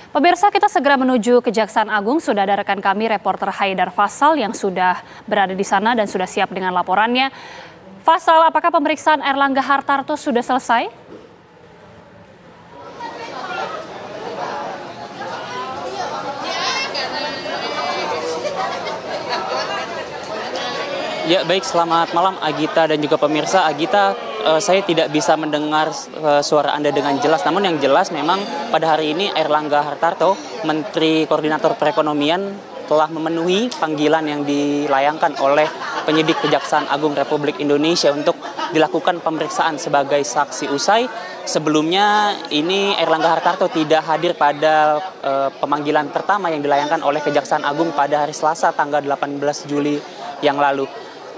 Pemirsa, kita segera menuju Kejaksaan Agung. Sudah ada rekan kami, reporter Haidar Faisal yang sudah berada di sana dan sudah siap dengan laporannya. Faisal, apakah pemeriksaan Erlangga Hartarto sudah selesai? Ya, baik, selamat malam Agita dan juga pemirsa. Agita, saya tidak bisa mendengar suara Anda dengan jelas. Namun yang jelas memang pada hari ini Erlangga Hartarto, Menteri Koordinator Perekonomian, telah memenuhi panggilan yang dilayangkan oleh penyidik Kejaksaan Agung Republik Indonesia untuk dilakukan pemeriksaan sebagai saksi usai. Sebelumnya ini Erlangga Hartarto tidak hadir pada pemanggilan pertama yang dilayangkan oleh Kejaksaan Agung pada hari Selasa tanggal 18 Juli yang lalu.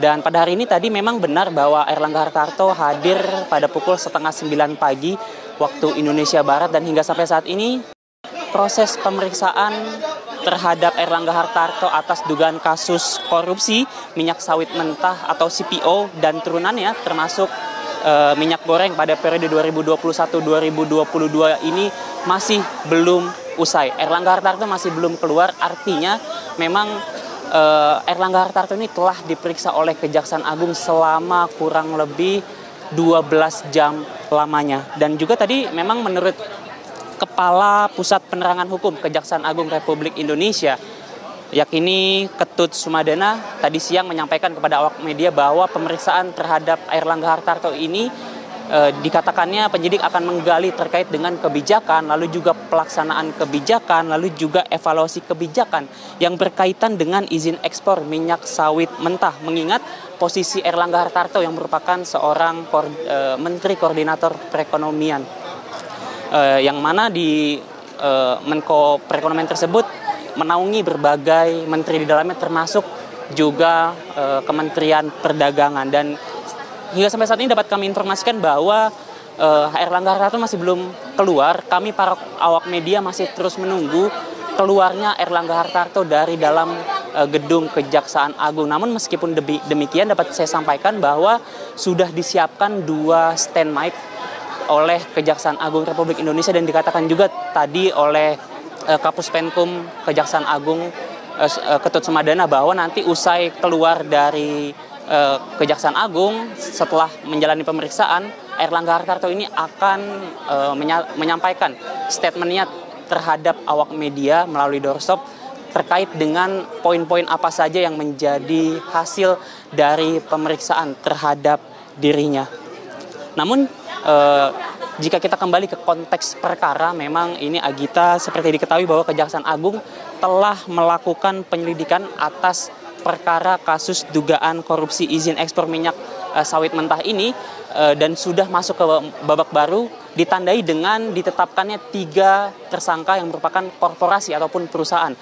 Dan pada hari ini tadi memang benar bahwa Erlangga Hartarto hadir pada pukul 8:30 pagi waktu Indonesia Barat, dan hingga sampai saat ini proses pemeriksaan terhadap Erlangga Hartarto atas dugaan kasus korupsi minyak sawit mentah atau CPO dan turunannya termasuk minyak goreng pada periode 2021-2022 ini masih belum usai. Erlangga Hartarto masih belum keluar, artinya memang Erlangga Hartarto ini telah diperiksa oleh Kejaksaan Agung selama kurang lebih 12 jam lamanya. Dan juga tadi memang menurut Kepala Pusat Penerangan Hukum Kejaksaan Agung Republik Indonesia, yakni Ketut Sumadana, tadi siang menyampaikan kepada awak media bahwa pemeriksaan terhadap Erlangga Hartarto ini dikatakannya penyidik akan menggali terkait dengan kebijakan, lalu juga pelaksanaan kebijakan, lalu juga evaluasi kebijakan yang berkaitan dengan izin ekspor minyak sawit mentah. Mengingat posisi Erlangga Hartarto yang merupakan seorang Menteri Koordinator Perekonomian, yang mana di Menko Perekonomian tersebut menaungi berbagai menteri di dalamnya, termasuk juga Kementerian Perdagangan. Dan hingga sampai saat ini dapat kami informasikan bahwa Erlangga Hartarto masih belum keluar. Kami para awak media masih terus menunggu keluarnya Erlangga Hartarto dari dalam gedung Kejaksaan Agung. Namun meskipun demikian dapat saya sampaikan bahwa sudah disiapkan 2 stand mic oleh Kejaksaan Agung Republik Indonesia, dan dikatakan juga tadi oleh Kapus Penkum Kejaksaan Agung Ketut Sumadana bahwa nanti usai keluar dari Kejaksaan Agung setelah menjalani pemeriksaan, Erlangga Hartarto ini akan menyampaikan statementnya terhadap awak media melalui doorstop terkait dengan poin-poin apa saja yang menjadi hasil dari pemeriksaan terhadap dirinya. Namun jika kita kembali ke konteks perkara, memang ini Agita, seperti diketahui bahwa Kejaksaan Agung telah melakukan penyelidikan atas perkara kasus dugaan korupsi izin ekspor minyak sawit mentah ini, dan sudah masuk ke babak baru ditandai dengan ditetapkannya 3 tersangka yang merupakan korporasi ataupun perusahaan.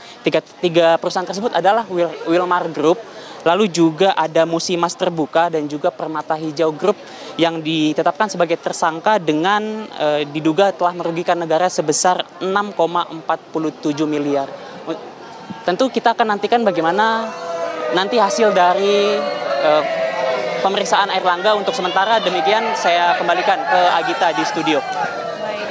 Tiga perusahaan tersebut adalah Wilmar Group, lalu juga ada Musimas Terbuka, dan juga Permata Hijau Group yang ditetapkan sebagai tersangka dengan diduga telah merugikan negara sebesar 6,47 miliar. Tentu kita akan nantikan bagaimana nanti hasil dari pemeriksaan Erlangga. Untuk sementara demikian, saya kembalikan ke Agita di studio. Baik.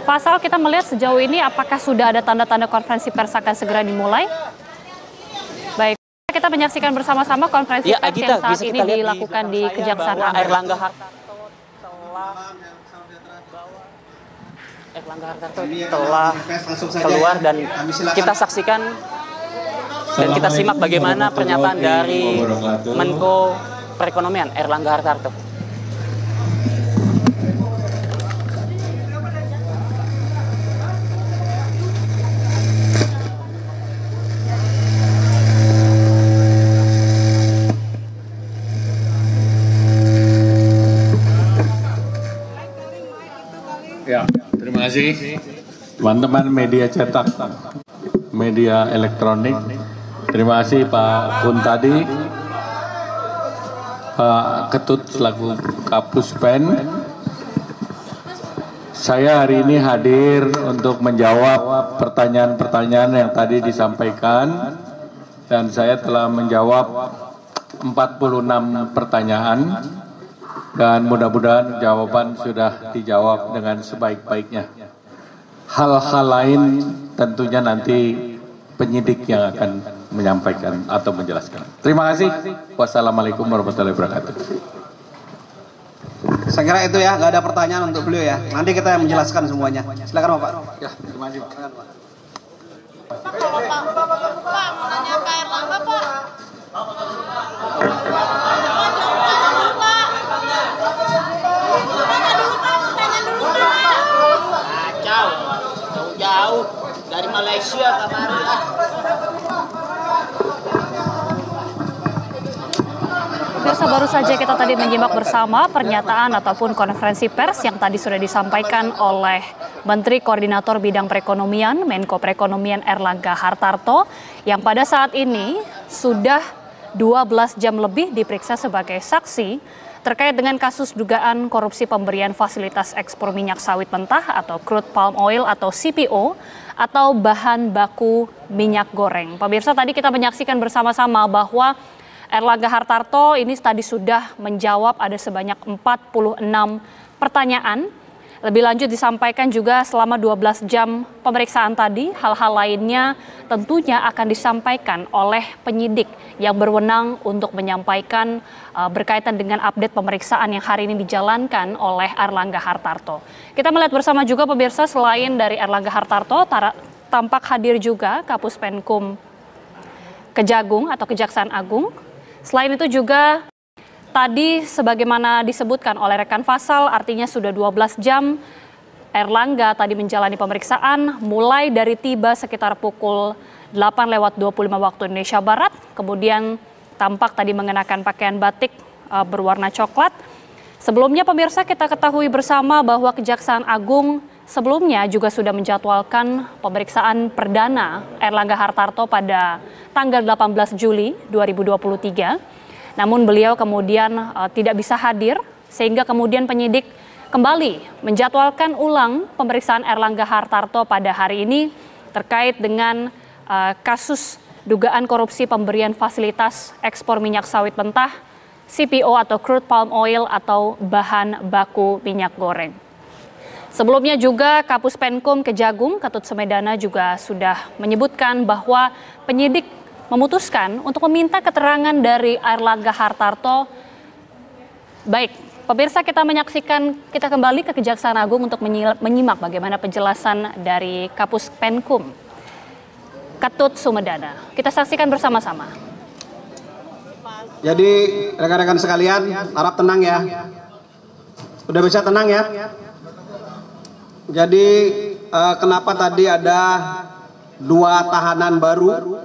Faisal, kita melihat sejauh ini apakah sudah ada tanda-tanda konferensi pers akan segera dimulai? Baik, kita menyaksikan bersama-sama konferensi pers yang saat ini dilakukan di Kejaksaan Agung. Erlangga Hartarto telah keluar, dan kita saksikan dan kita simak bagaimana pernyataan dari Menko Perekonomian Erlangga Hartarto. Ya, terima kasih teman-teman media cetak, media elektronik. Terima kasih Pak Kuntadi, Pak Ketut selaku Kapus Pen. Saya hari ini hadir untuk menjawab pertanyaan-pertanyaan yang tadi disampaikan, dan saya telah menjawab 46 pertanyaan, dan mudah-mudahan jawaban sudah dijawab dengan sebaik-baiknya. hal-hal lain tentunya nanti penyidik yang akan menyampaikan atau menjelaskan. Terima kasih. Wassalamualaikum warahmatullahi wabarakatuh. Saya kira itu ya, nggak ada pertanyaan untuk beliau ya. Nanti kita yang menjelaskan semuanya. Silakan Bapak. Ya, terima kasih. Pak, mau nanya Pak Erlangga, Pak. Kacau, jauh-jauh dari Malaysia kemarin lah. Pemirsa, baru saja kita tadi menyimak bersama pernyataan ataupun konferensi pers yang tadi sudah disampaikan oleh Menteri Koordinator Bidang Perekonomian, Menko Perekonomian Erlangga Hartarto, yang pada saat ini sudah 12 jam lebih diperiksa sebagai saksi terkait dengan kasus dugaan korupsi pemberian fasilitas ekspor minyak sawit mentah atau crude palm oil atau CPO atau bahan baku minyak goreng. Pemirsa, tadi kita menyaksikan bersama-sama bahwa Erlangga Hartarto ini tadi sudah menjawab ada sebanyak 46 pertanyaan. Lebih lanjut disampaikan juga selama 12 jam pemeriksaan tadi, hal-hal lainnya tentunya akan disampaikan oleh penyidik yang berwenang untuk menyampaikan berkaitan dengan update pemeriksaan yang hari ini dijalankan oleh Erlangga Hartarto. Kita melihat bersama juga pemirsa, selain dari Erlangga Hartarto, tampak hadir juga Kapus Penkum Kejagung atau Kejaksaan Agung. Selain itu juga tadi sebagaimana disebutkan oleh rekan Fasal, artinya sudah 12 jam Erlangga tadi menjalani pemeriksaan mulai dari tiba sekitar pukul 8:25 waktu Indonesia Barat. Kemudian tampak tadi mengenakan pakaian batik berwarna coklat. Sebelumnya pemirsa, kita ketahui bersama bahwa Kejaksaan Agung sebelumnya juga sudah menjadwalkan pemeriksaan perdana Erlangga Hartarto pada tanggal 18 Juli 2023. Namun beliau kemudian tidak bisa hadir sehingga kemudian penyidik kembali menjadwalkan ulang pemeriksaan Erlangga Hartarto pada hari ini terkait dengan kasus dugaan korupsi pemberian fasilitas ekspor minyak sawit mentah CPO atau crude palm oil atau bahan baku minyak goreng. Sebelumnya juga Kapus Penkum Kejagung Ketut Sumedana juga sudah menyebutkan bahwa penyidik memutuskan untuk meminta keterangan dari Erlangga Hartarto. Baik, pemirsa, kita kembali ke Kejaksaan Agung untuk menyimak bagaimana penjelasan dari Kapus Penkum Ketut Sumedana. Kita saksikan bersama-sama. Jadi rekan-rekan sekalian, harap tenang ya. Udah bisa tenang ya. Jadi kenapa tadi ada 2 tahanan baru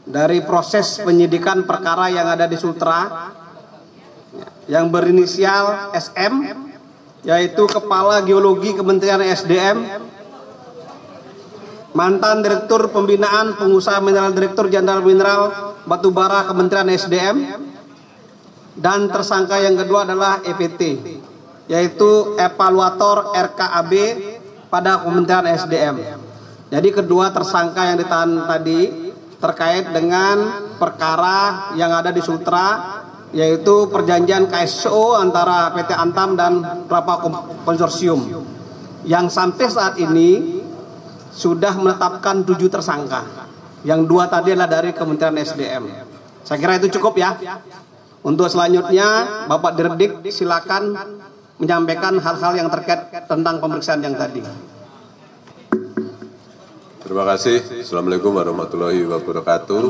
dari proses penyidikan perkara yang ada di Sultra yang berinisial SM, yaitu Kepala Geologi Kementerian SDM, mantan Direktur Pembinaan Pengusaha Mineral Direktur Jenderal Mineral Batubara Kementerian SDM, dan tersangka yang kedua adalah EVT, yaitu Evaluator RKAB pada Kementerian SDM. Jadi kedua tersangka yang ditahan tadi terkait dengan perkara yang ada di Sultra, yaitu perjanjian KSO antara PT Antam dan Kelapa Konsorsium, yang sampai saat ini sudah menetapkan 7 tersangka, yang 2 tadi adalah dari Kementerian SDM. Saya kira itu cukup ya. Untuk selanjutnya Bapak Dirdik silakan menyampaikan hal-hal yang terkait tentang pemeriksaan yang tadi. Terima kasih. Assalamualaikum warahmatullahi wabarakatuh.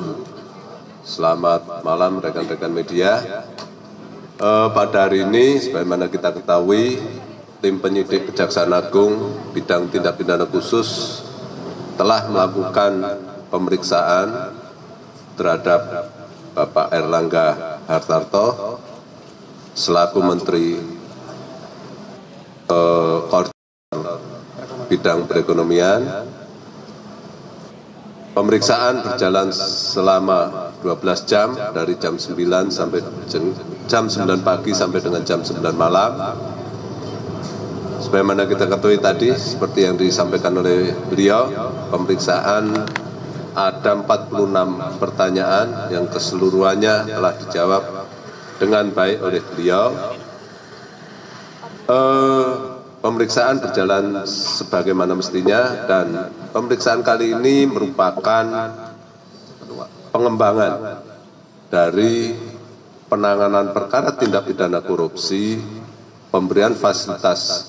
Selamat malam rekan-rekan media. Pada hari ini, sebagaimana kita ketahui, tim penyidik Kejaksaan Agung bidang tindak pidana khusus telah melakukan pemeriksaan terhadap Bapak Erlangga Hartarto selaku Menteri Koordinator Bidang Perekonomian. Pemeriksaan berjalan selama 12 jam dari jam 9 sampai jam 9 pagi sampai dengan jam 9 malam. Sebagaimana kita ketahui tadi, seperti yang disampaikan oleh beliau, pemeriksaan ada 46 pertanyaan yang keseluruhannya telah dijawab dengan baik oleh beliau. pemeriksaan berjalan sebagaimana mestinya dan pemeriksaan kali ini merupakan pengembangan dari penanganan perkara tindak pidana korupsi, pemberian fasilitas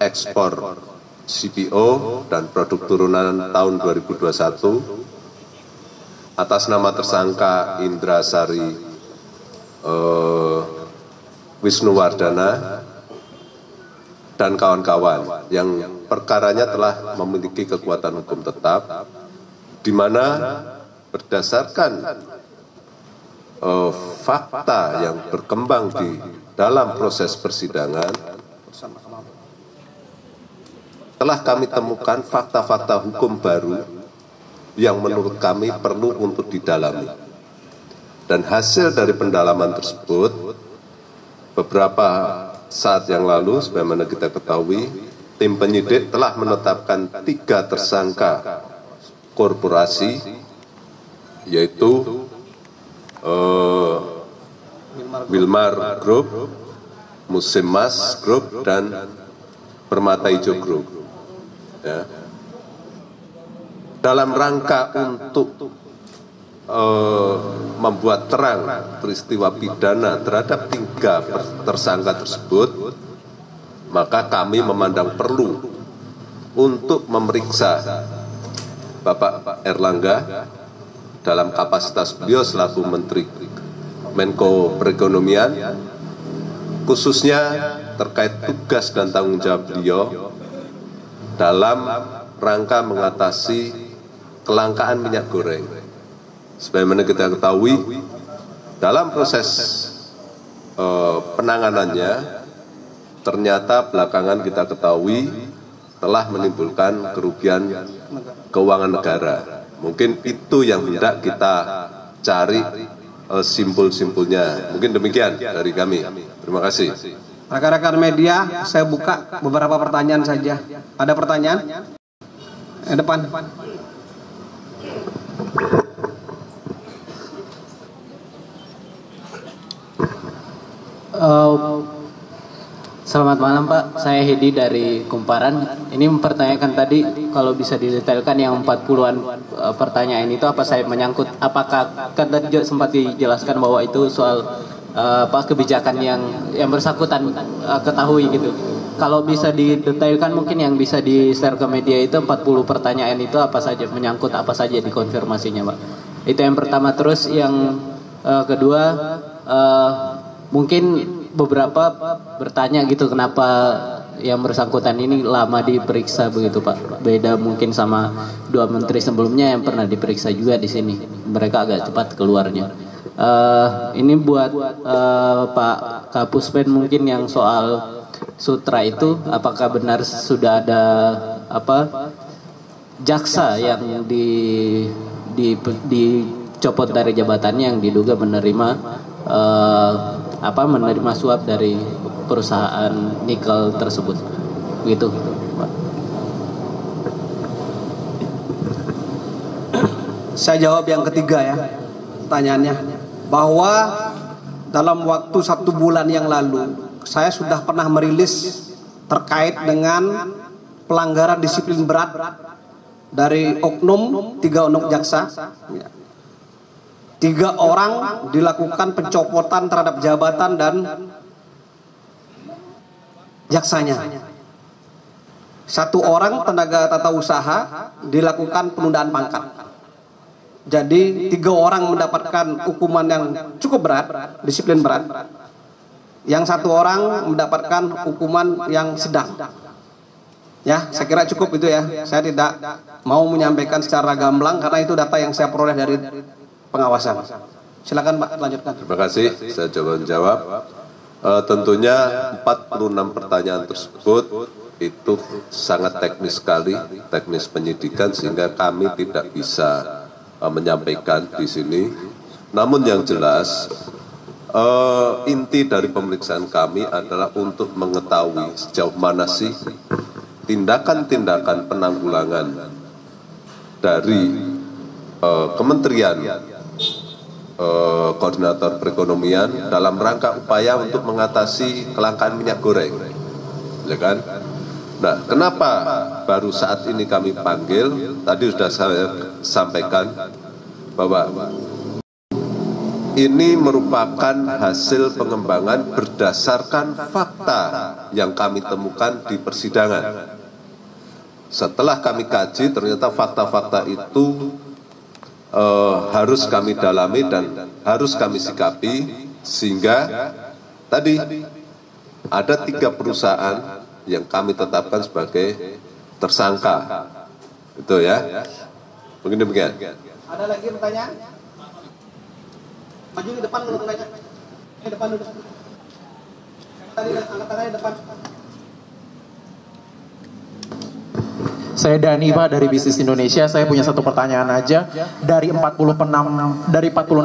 ekspor CPO dan produk turunan tahun 2021 atas nama tersangka Indra Sari Wisnuwardana dan kawan-kawan yang perkaranya telah memiliki kekuatan hukum tetap, di mana berdasarkan fakta yang berkembang di dalam proses persidangan, telah kami temukan fakta-fakta hukum baru yang menurut kami perlu untuk didalami. Dan hasil dari pendalaman tersebut, beberapa saat yang lalu, sebagaimana kita ketahui, tim penyidik telah menetapkan 3 tersangka korporasi, yaitu Wilmar Group, Musim Mas Group, dan Permata Hijau Group. Ya. Dalam rangka untuk membuat terang peristiwa pidana terhadap 3 tersangka tersebut, maka kami memandang perlu untuk memeriksa Bapak Erlangga dalam kapasitas beliau selaku Menteri Menko Perekonomian, khususnya terkait tugas dan tanggung jawab beliau dalam rangka mengatasi kelangkaan minyak goreng. Sebagaimana kita ketahui, dalam proses penanganannya, ternyata belakangan kita ketahui telah menimbulkan kerugian keuangan negara. Mungkin itu yang hendak kita cari simpul-simpulnya. Mungkin demikian dari kami. Terima kasih. Rekan-rekan media, saya buka beberapa pertanyaan saja. Ada pertanyaan? Depan. Selamat malam Pak, saya Hedi dari Kumparan. Ini mempertanyakan tadi kalau bisa didetailkan yang 40-an pertanyaan itu apa saya menyangkut, apakah kan tadi sempat dijelaskan bahwa itu soal kebijakan yang bersangkutan ketahui gitu. Kalau bisa didetailkan mungkin yang bisa di-share ke media itu 40 pertanyaan itu apa saja, menyangkut apa saja dikonfirmasinya Pak. Itu yang pertama. Terus yang kedua, mungkin beberapa bertanya gitu kenapa yang bersangkutan ini lama diperiksa begitu Pak. Beda mungkin sama 2 menteri sebelumnya yang pernah diperiksa juga di sini. Mereka agak cepat keluarnya. Ini buat Pak Kapuspen mungkin yang soal sutra itu, apakah benar sudah ada jaksa yang dicopot dari jabatannya yang diduga menerima menerima suap dari perusahaan nikel tersebut, gitu. Saya jawab yang ketiga ya, pertanyaannya, bahwa dalam waktu 1 bulan yang lalu saya sudah pernah merilis terkait dengan pelanggaran disiplin berat dari oknum 3 oknum jaksa. 3 orang dilakukan pencopotan terhadap jabatan dan jaksanya. 1 orang tenaga tata usaha dilakukan penundaan pangkat. Jadi 3 orang mendapatkan hukuman yang cukup berat, disiplin berat. Yang 1 orang mendapatkan hukuman yang sedang. Ya, saya kira cukup itu ya. Saya tidak mau menyampaikan secara gamblang karena itu data yang saya peroleh dari pengawasan. Silakan Pak, lanjutkan. Terima kasih, saya coba menjawab. Tentunya 46 pertanyaan tersebut itu sangat teknis sekali, teknis penyidikan, sehingga kami tidak bisa menyampaikan di sini. Namun yang jelas, inti dari pemeriksaan kami adalah untuk mengetahui sejauh mana sih tindakan-tindakan penanggulangan dari Kementerian Koordinator Perekonomian dalam rangka upaya untuk mengatasi kelangkaan minyak goreng. ya kan? Nah, kenapa baru saat ini kami panggil? Tadi sudah saya sampaikan bahwa ini merupakan hasil pengembangan berdasarkan fakta yang kami temukan di persidangan. Setelah kami kaji, ternyata fakta-fakta itu harus kami dalami dan harus kami sikapi, sehingga tadi ada 3 perusahaan yang kami tetapkan sebagai tersangka. Itu ya. Mungkin demikian. Ada lagi pertanyaan? Maju ke depan dulu tanya. Depan dulu. Tadi angkat tangannya depan. Saya Dani Pak dari Bisnis Indonesia. Saya punya satu pertanyaan aja. Dari 46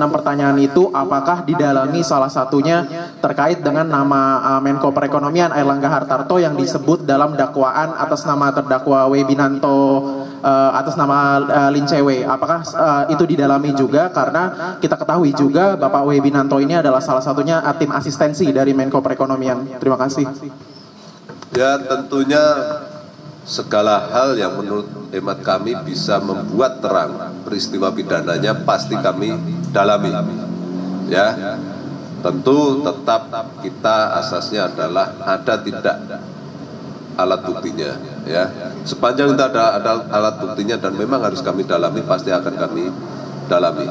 pertanyaan itu, apakah didalami salah satunya terkait dengan nama Menko Perekonomian Airlangga Hartarto yang disebut dalam dakwaan atas nama terdakwa Webinanto atas nama Lincewe? Apakah itu didalami juga? Karena kita ketahui juga Bapak Webinanto ini adalah salah satunya tim asistensi dari Menko Perekonomian. Terima kasih. Ya, tentunya segala hal yang menurut hemat kami bisa membuat terang peristiwa pidananya pasti kami dalami. Ya, tentu tetap kita asasnya adalah ada tidak alat buktinya. Ya, sepanjang itu ada alat buktinya dan memang harus kami dalami, pasti akan kami dalami.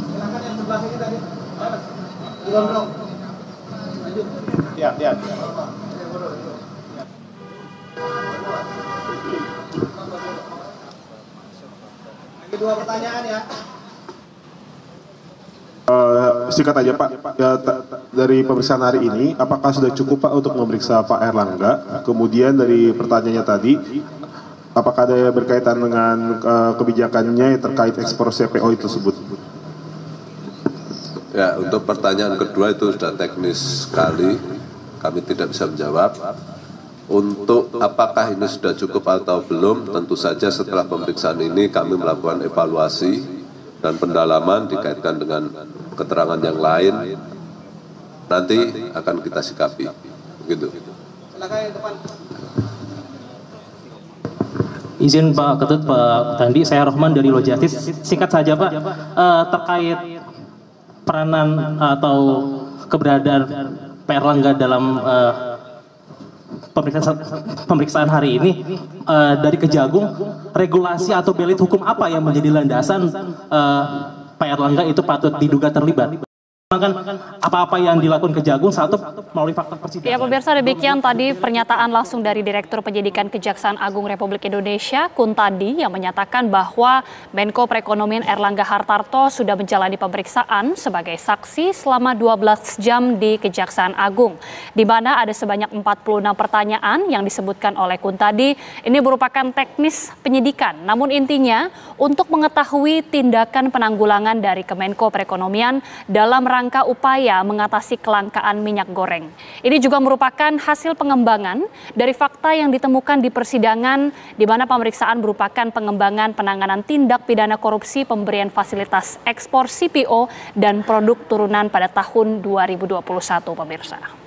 Silakan yang sebelah sini tadi. Ya. Kedua pertanyaan ya. Singkat aja Pak, dari pemeriksaan hari ini, apakah sudah cukup Pak untuk memeriksa Pak Airlangga? Kemudian dari pertanyaannya tadi, apakah ada yang berkaitan dengan kebijakannya terkait ekspor CPO itu tersebut? Ya, untuk pertanyaan kedua itu sudah teknis sekali, kami tidak bisa menjawab. Untuk apakah ini sudah cukup atau belum, tentu saja setelah pemeriksaan ini kami melakukan evaluasi dan pendalaman dikaitkan dengan keterangan yang lain, nanti akan kita sikapi. Begitu. Silakan yang depan. Izin Pak Ketut, Pak Tandi, saya Rohman dari Lojatis. Singkat saja Pak, terkait peranan atau keberadaan Pak Airlangga dalam pemeriksaan hari ini dari Kejagung, regulasi atau belit hukum apa yang menjadi landasan Pak Airlangga itu patut diduga terlibat? Apa-apa yang dilakukan Kejagung satu melalui fakta persidangan. Ya pemirsa, demikian tadi pernyataan langsung dari Direktur Penyidikan Kejaksaan Agung Republik Indonesia Kuntadi yang menyatakan bahwa Menko Perekonomian Airlangga Hartarto sudah menjalani pemeriksaan sebagai saksi selama 12 jam di Kejaksaan Agung, di mana ada sebanyak 46 pertanyaan yang disebutkan oleh Kuntadi. Ini merupakan teknis penyidikan, namun intinya untuk mengetahui tindakan penanggulangan dari Kemenko Perekonomian dalam rangka upaya mengatasi kelangkaan minyak goreng. Ini juga merupakan hasil pengembangan dari fakta yang ditemukan di persidangan, di mana pemeriksaan merupakan pengembangan penanganan tindak pidana korupsi pemberian fasilitas ekspor CPO dan produk turunan pada tahun 2021, pemirsa.